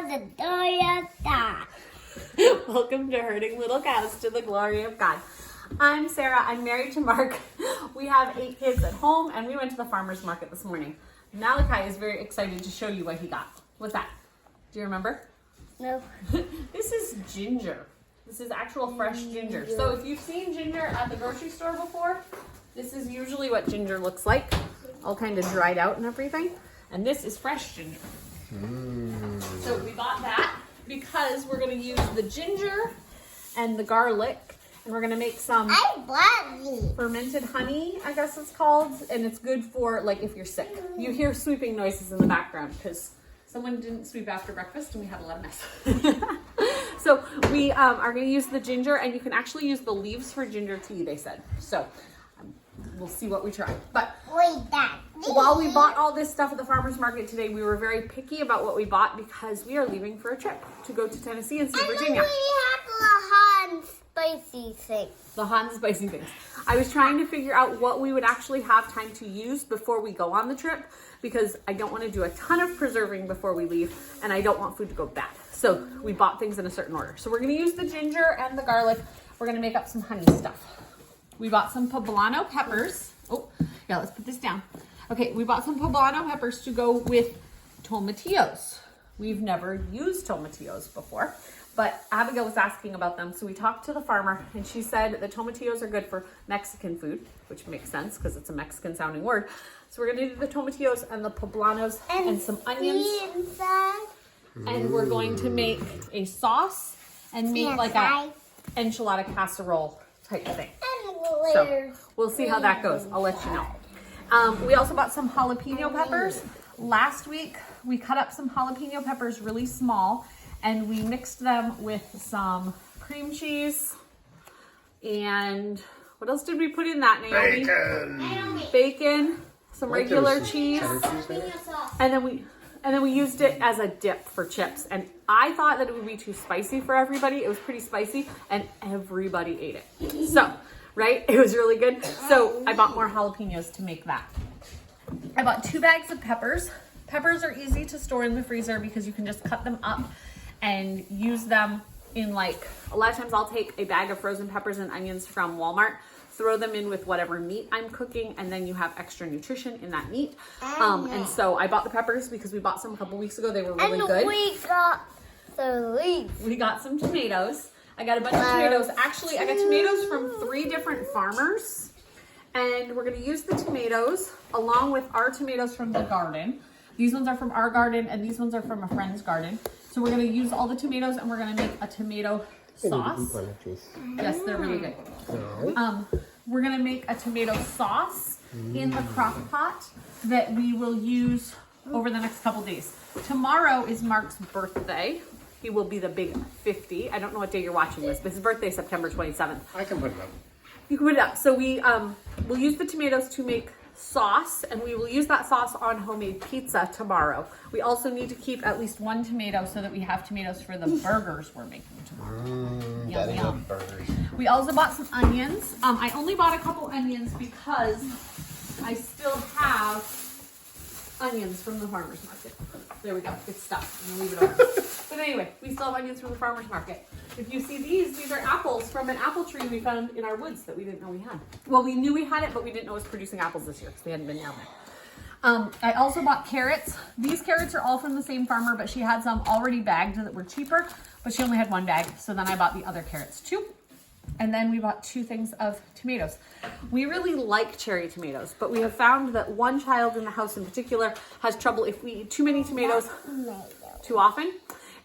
the glory of God. Welcome to Herding Little Cows to the Glory of God. I'm Sarah. I'm married to Mark. We have 8 kids at home, and we went to the farmer's market this morning. Malachi is very excited to show you what he got. What's that? Do you remember? No. This is ginger. This is actual fresh ginger. So if you've seen ginger at the grocery store before, this is usually what ginger looks like, all kind of dried out and everything. And this is fresh ginger. So we bought that because we're going to use the ginger and the garlic, and we're going to make some fermented honey, I guess it's called, and it's good for, like, if you're sick. You hear sweeping noises in the background because someone didn't sweep after breakfast and we had a lot of mess. So we are going to use the ginger, and you can actually use the leaves for ginger tea, they said. So we'll see what we try. But while we bought all this stuff at the farmer's market today, we were very picky about what we bought because we are leaving for a trip to go to Tennessee and see Virginia. And we have the hot spicy thing. The hot and spicy things. I was trying to figure out what we would actually have time to use before we go on the trip because I don't want to do a ton of preserving before we leave, and I don't want food to go bad. So we bought things in a certain order. So we're going to use the ginger and the garlic. We're going to make up some honey stuff. We bought some poblano peppers. Oh, yeah, let's put this down. Okay, we bought some poblano peppers to go with tomatillos. We've never used tomatillos before, but Abigail was asking about them. So we talked to the farmer, and she said that tomatillos are good for Mexican food, which makes sense because it's a Mexican sounding word. So we're going to do the tomatillos and the poblanos and some onions. And we're going to make a sauce and make like a enchilada casserole type thing. So we'll see how that goes. I'll let you know. We also bought some jalapeno peppers. Last week, we cut up some jalapeno peppers really small, and we mixed them with some cream cheese. And what else did we put in that, Naomi? Bacon, some regular cheese, and then we used it as a dip for chips. And I thought that it would be too spicy for everybody. It was pretty spicy, and everybody ate it. So, right? It was really good. So I bought more jalapenos to make that. I bought 2 bags of peppers. Peppers are easy to store in the freezer because you can just cut them up and use them in, like, a lot of times I'll take a bag of frozen peppers and onions from Walmart, throw them in with whatever meat I'm cooking, and then you have extra nutrition in that meat. And so I bought the peppers because we bought some a couple weeks ago. They were really good. We got the leaves. We got some tomatoes. I got a bunch of tomatoes. Actually, I got tomatoes from 3 different farmers. And we're going to use the tomatoes along with our tomatoes from the garden. These ones are from our garden, and these ones are from a friend's garden. So we're going to use all the tomatoes, and we're going to make a tomato sauce. Yes, they're really good. We're going to make a tomato sauce in the crock pot that we will use over the next couple days. Tomorrow is Mark's birthday. He will be the big 50. I don't know what day you're watching this, but his birthday is September 27th. I can put it up. You can put it up. So we will use the tomatoes to make sauce, and we will use that sauce on homemade pizza tomorrow. We also need to keep at least 1 tomato so that we have tomatoes for the burgers we're making tomorrow. Yum, yum. Burgers. We also bought some onions. I only bought a couple onions because I still have onions from the farmer's market. There we go. Good stuff. I'm gonna leave it over. But anyway, we still have onions from the farmer's market. If you see these are apples from an apple tree we found in our woods that we didn't know we had. Well, we knew we had it, but we didn't know it was producing apples this year because we hadn't been down there. I also bought carrots. These carrots are all from the same farmer, but she had some already bagged that were cheaper, but she only had 1 bag. So then I bought the other carrots too. And then we bought 2 things of tomatoes. We really like cherry tomatoes, but we have found that one child in the house in particular has trouble if we eat too many tomatoes too often.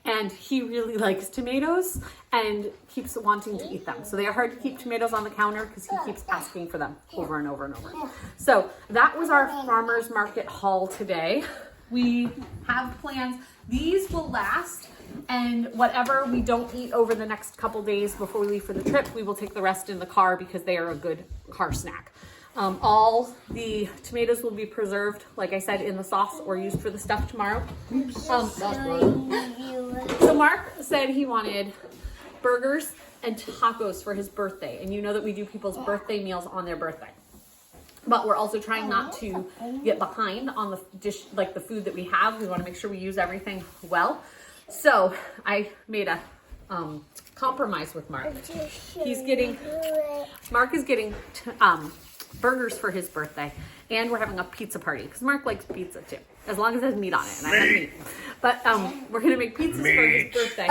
And he really likes tomatoes and keeps wanting to eat them. So they are hard to keep tomatoes on the counter because he keeps asking for them over and over and over. So that was our farmer's market haul today. We have plans. These will last, and whatever we don't eat over the next couple days before we leave for the trip, we will take the rest in the car because they are a good car snack. All the tomatoes will be preserved, like I said, in the sauce or used for the stuff tomorrow. So Mark said he wanted burgers and tacos for his birthday. And you know that we do people's birthday meals on their birthday. But we're also trying not to get behind on the dish, like the food that we have. We want to make sure we use everything well. So I made a compromise with Mark. Mark is getting burgers for his birthday, and we're having a pizza party because Mark likes pizza too, as long as it has meat on it, and I have meat. But we're gonna make pizzas for his birthday.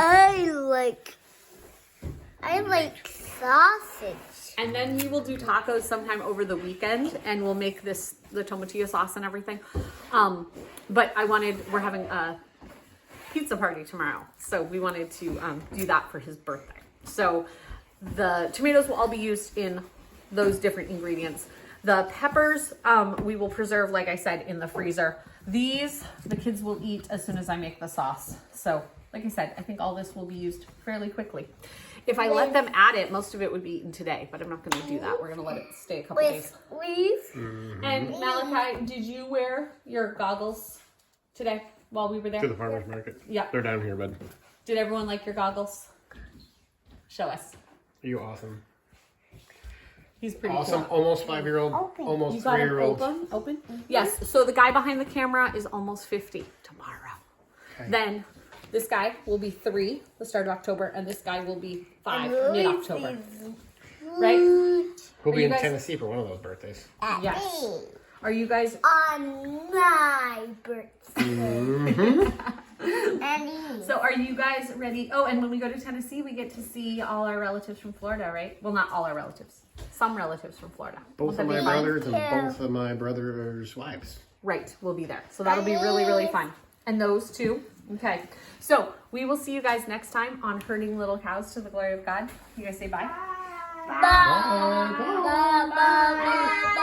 I like sausage. And then we will do tacos sometime over the weekend, and we'll make the tomatillo sauce and everything. But we're having a pizza party tomorrow, so we wanted to do that for his birthday. So the tomatoes will all be used in those different ingredients. The peppers we will preserve, like I said, in the freezer. These the kids will eat as soon as I make the sauce. So like I said, I think all this will be used fairly quickly. If I let them add it, most of it would be eaten today, but I'm not going to do that. We're going to let it stay a couple days. And Malachi, did you wear your goggles today while we were there? To the farmer's market. Yeah. They're down here, bud. Did everyone like your goggles? Show us. You awesome. He's pretty awesome. cool. Almost 5-year-old. Almost You got him 3-year-old. open? Yes. So the guy behind the camera is almost 50 tomorrow. Okay. Then this guy will be 3 the start of October, and this guy will be 5 mid-October. Right? We'll be in guys- Tennessee for one of those birthdays. Yes. Are you guys... On my birthday. So are you guys ready? Oh, and when we go to Tennessee, we get to see all our relatives from Florida, right? Well, not all our relatives. Some relatives from Florida. Both of my brothers and both of my brothers' wives. Right, we'll be there. So that'll be really, really fun. And those two. Okay. So we will see you guys next time on Herding Little Cows to the Glory of God. You guys say bye. Bye. Bye. Bye. Bye.